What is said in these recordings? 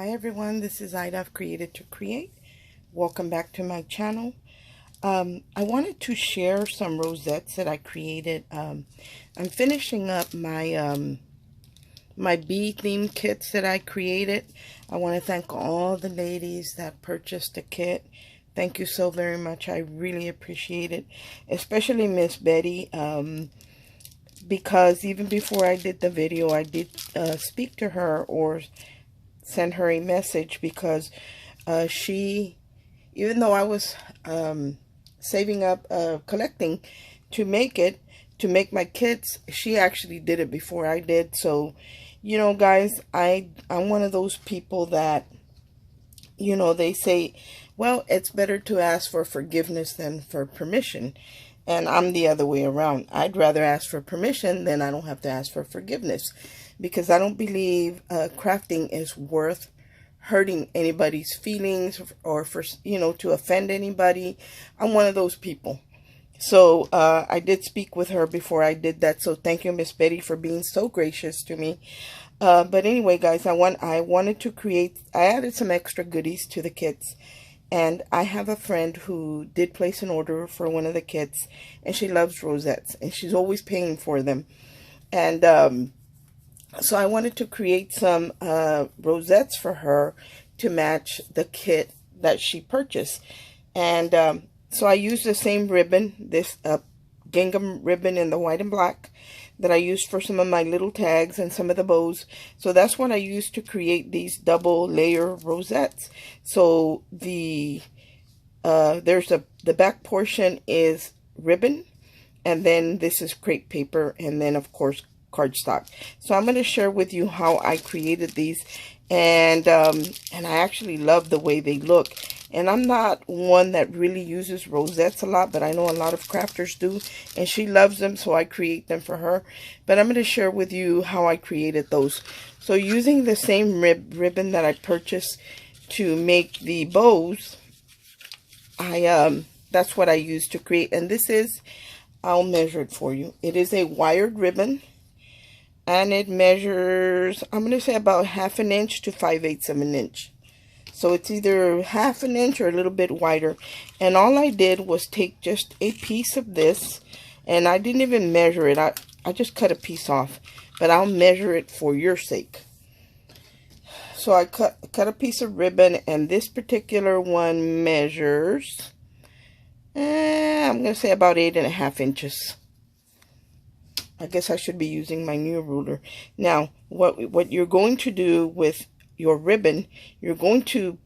Hi everyone, this is Ida of Created to Create. Welcome back to my channel. I wanted to share some rosettes that I created. I'm finishing up my my bee theme kits that I created. I want to thank all the ladies that purchased the kit. Thank you so very much. I really appreciate it, especially Miss Betty. Because even before I did the video, I did speak to her or send her a message, because she, even though I was saving up, collecting to make my kits, she actually did it before I did. So, you know, guys, I'm one of those people that, you know, they say, well, it's better to ask for forgiveness than for permission. And I'm the other way around. I'd rather ask for permission than I don't have to ask for forgiveness, because I don't believe crafting is worth hurting anybody's feelings or for, you know, to offend anybody. I'm one of those people. So I did speak with her before I did that. So thank you, Miss Betty, for being so gracious to me. But anyway, guys, I wanted to create, I added some extra goodies to the kits. And I have a friend who did place an order for one of the kits, and she loves rosettes, and she's always paying for them. And so I wanted to create some rosettes for her to match the kit that she purchased. And so I used the same ribbon, this gingham ribbon in the white and black, that I used for some of my little tags and some of the bows. So that's what I used to create these double layer rosettes. So the the back portion is ribbon, and then this is crepe paper, and then of course cardstock. So I'm going to share with you how I created these, and I actually love the way they look. And I'm not one that really uses rosettes a lot, but I know a lot of crafters do, and she loves them, so I create them for her. But I'm going to share with you how I created those. So using the same ribbon that I purchased to make the bows, that's what I used to create. And this is, I'll measure it for you. It is a wired ribbon, and it measures, I'm going to say about 1/2 inch to 5/8 of an inch. So it's either 1/2 inch or a little bit wider. And all I did was take just a piece of this, and I didn't even measure it. I just cut a piece off, but I'll measure it for your sake. So I cut a piece of ribbon, and this particular one measures, I'm going to say about 8.5 inches. I guess I should be using my new ruler. Now, what you're going to do with your ribbon, you're going to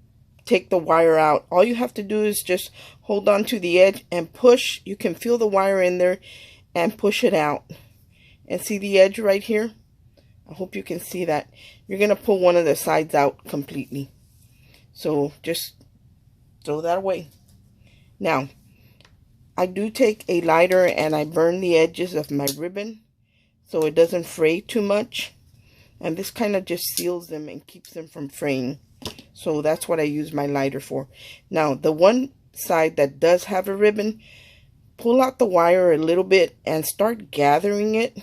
take the wire out. All you have to do is just hold on to the edge and push. You can feel the wire in there and push it out. And see the edge right here? I hope you can see that. You're going to pull one of the sides out completely. So just throw that away. Now, I do take a lighter and I burn the edges of my ribbon so it doesn't fray too much. And this kind of just seals them and keeps them from fraying. So that's what I use my lighter for. Now, the one side that does have a ribbon, pull out the wire a little bit and start gathering it.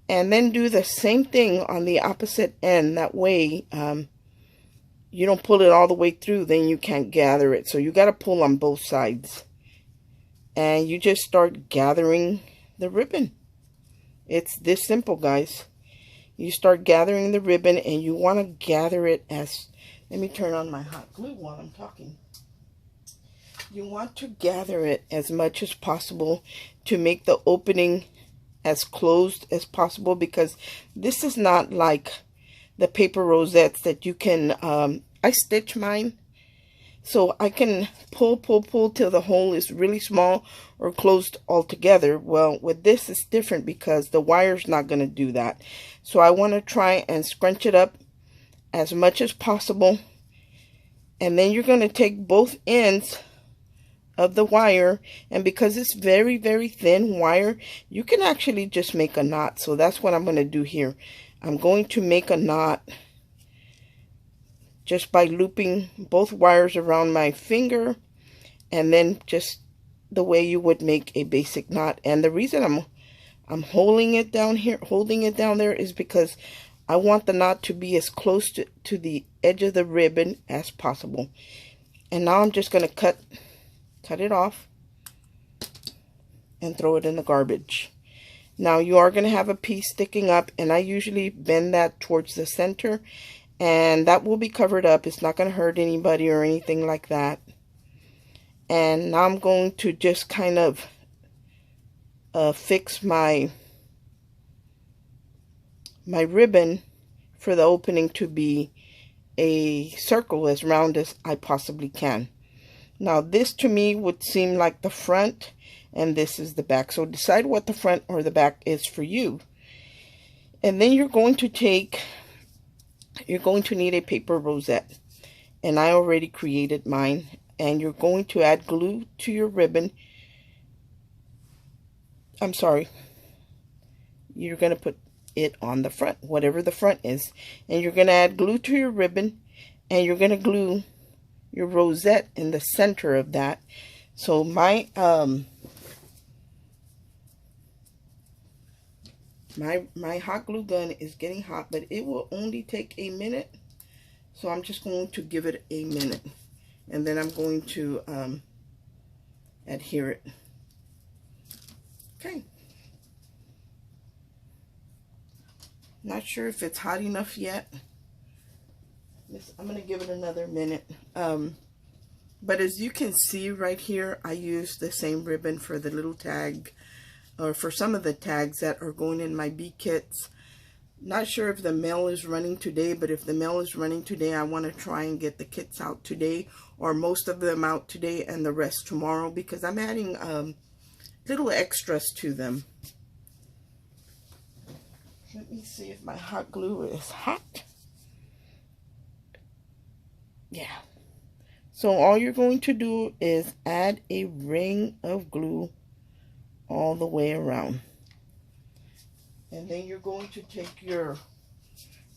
And then do the same thing on the opposite end. That way, you don't pull it all the way through, then you can't gather it. So you got to pull on both sides. And you just start gathering the ribbon. It's this simple, guys. You start gathering the ribbon, and you want to gather it as, let me turn on my hot glue while I'm talking. You want to gather it as much as possible to make the opening as closed as possible, because this is not like the paper rosettes that you can, I stitch mine. So I can pull till the hole is really small or closed altogether. Well, with this it's different because the wire's not going to do that. So I want to try and scrunch it up as much as possible. And then you're going to take both ends of the wire, and because it's very, very thin wire, you can actually just make a knot. So that's what I'm going to do here. I'm going to make a knot just by looping both wires around my finger, and then just the way you would make a basic knot. And the reason I'm holding it down here, holding it down there, is because I want the knot to be as close to the edge of the ribbon as possible. And now I'm just going to cut it off and throw it in the garbage. Now you are going to have a piece sticking up, and I usually bend that towards the center, and that will be covered up. It's not going to hurt anybody or anything like that. And now I'm going to just kind of fix my ribbon for the opening to be a circle as round as I possibly can. Now this to me would seem like the front, and this is the back. So decide what the front or the back is for you. And then you're going to need a paper rosette. And I already created mine. And you're going to add glue to your ribbon. I'm sorry. You're going to put it on the front, whatever the front is. And you're going to add glue to your ribbon. And you're going to glue your rosette in the center of that. So my my hot glue gun is getting hot, but it will only take a minute. So I'm just going to give it a minute. And then I'm going to adhere it. Okay. Not sure if it's hot enough yet. I'm going to give it another minute. But as you can see right here, I used the same ribbon for the little tag, or for some of the tags that are going in my bee kits. Not sure if the mail is running today, but if the mail is running today, I want to try and get the kits out today, or most of them out today and the rest tomorrow, because I'm adding little extras to them. Let me see if my hot glue is hot. Yeah. So all you're going to do is add a ring of glue all the way around. And then you're going to take your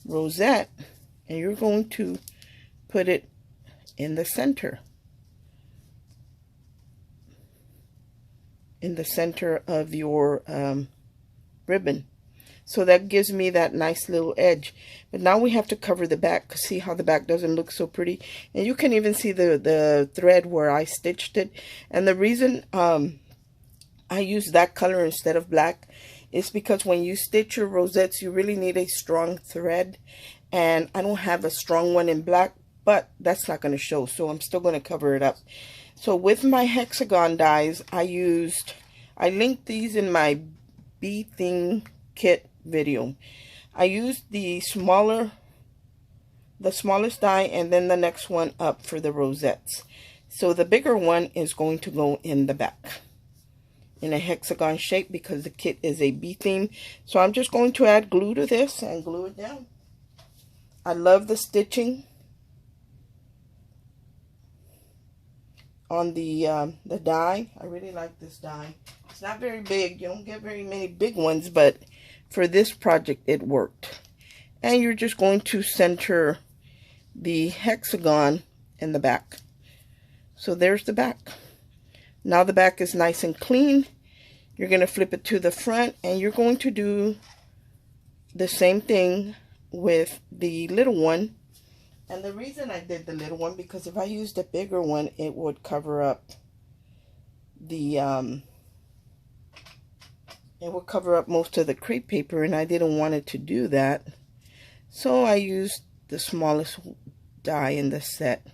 rosette and you're going to put it in the center. In the center of your ribbon. So that gives me that nice little edge. But now we have to cover the back. See how the back doesn't look so pretty? And you can even see the thread where I stitched it. And the reason I use that color instead of black is because when you stitch your rosettes, you really need a strong thread. And I don't have a strong one in black, but that's not going to show. So I'm still going to cover it up. So with my hexagon dies, I linked these in my bee thing kit video. I used the smallest die and then the next one up for the rosettes. So the bigger one is going to go in the back in a hexagon shape because the kit is a bee theme. So I'm just going to add glue to this and glue it down. I love the stitching on the die. I really like this die. It's not very big. You don't get very many big ones, but for this project it worked. And you're just going to center the hexagon in the back. So there's the back. Now the back is nice and clean. You're going to flip it to the front and you're going to do the same thing with the little one. And the reason I did the little one, because if I used a bigger one, it would cover up the it would cover up most of the crepe paper, and I didn't want it to do that. So I used the smallest die in the set.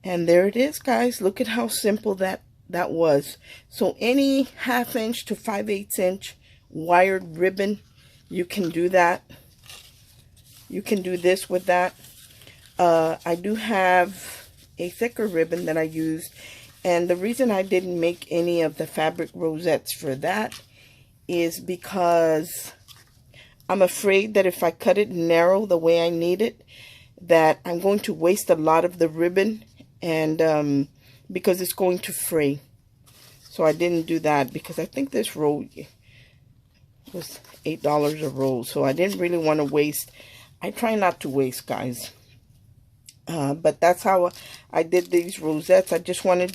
And there it is, guys. Look at how simple that was. So any 1/2 inch to 5/8 inch wired ribbon, you can do that. You can do this with that. I do have a thicker ribbon that I used. And the reason I didn't make any of the fabric rosettes for that is because I'm afraid that if I cut it narrow the way I need it, that I'm going to waste a lot of the ribbon, and because it's going to fray. So I didn't do that because I think this roll was $8 a roll. So I didn't really want to waste. I try not to waste, guys. But that's how I did these rosettes. I just wanted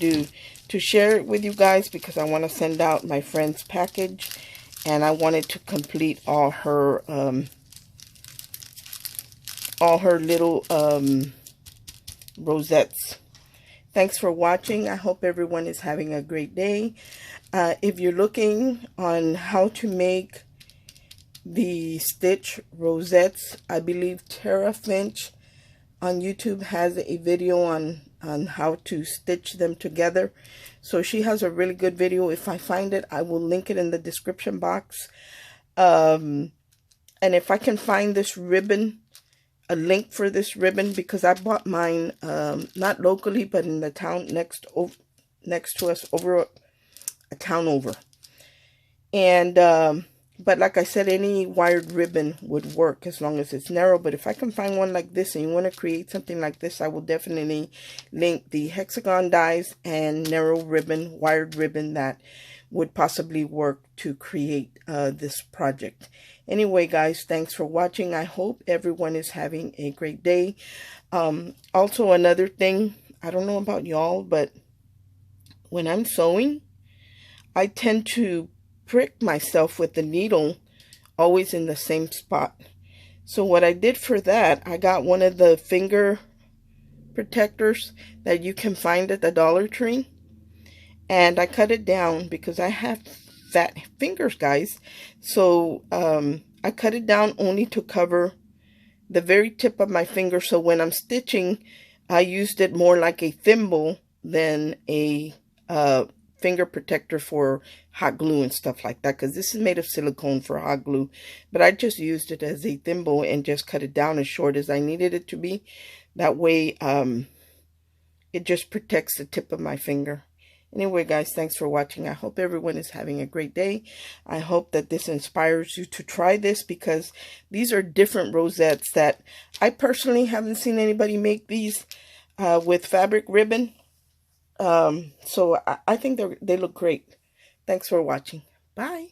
to share it with you guys because I want to send out my friend's package, and I wanted to complete all her all her little rosettes. Thanks for watching. I hope everyone is having a great day. If you're looking on how to make the stitch rosettes, I believe Tara Finch on YouTube has a video on how to stitch them together. So she has a really good video. If I find it, I will link it in the description box. And if I can find this ribbon, a link for this ribbon, because I bought mine not locally, but in the town next to us, over a town over. And but like I said, any wired ribbon would work as long as it's narrow. But if I can find one like this and you want to create something like this, I will definitely link the hexagon dies and narrow ribbon, wired ribbon that would possibly work to create this project. Anyway, guys, thanks for watching. I hope everyone is having a great day. Also, another thing, I don't know about y'all, but when I'm sewing, I tend to prick myself with the needle always in the same spot. So what I did for that, I got one of the finger protectors that you can find at the Dollar Tree, and I cut it down because I have fat fingers, guys. So I cut it down only to cover the very tip of my finger, so when I'm stitching, I used it more like a thimble than a finger protector for hot glue and stuff like that, because this is made of silicone for hot glue. But I just used it as a thimble and just cut it down as short as I needed it to be. That way it just protects the tip of my finger. Anyway, guys, thanks for watching. I hope everyone is having a great day. I hope that this inspires you to try this, because these are different rosettes that I personally haven't seen anybody make these with fabric ribbon. So I think they look great. Thanks for watching. Bye.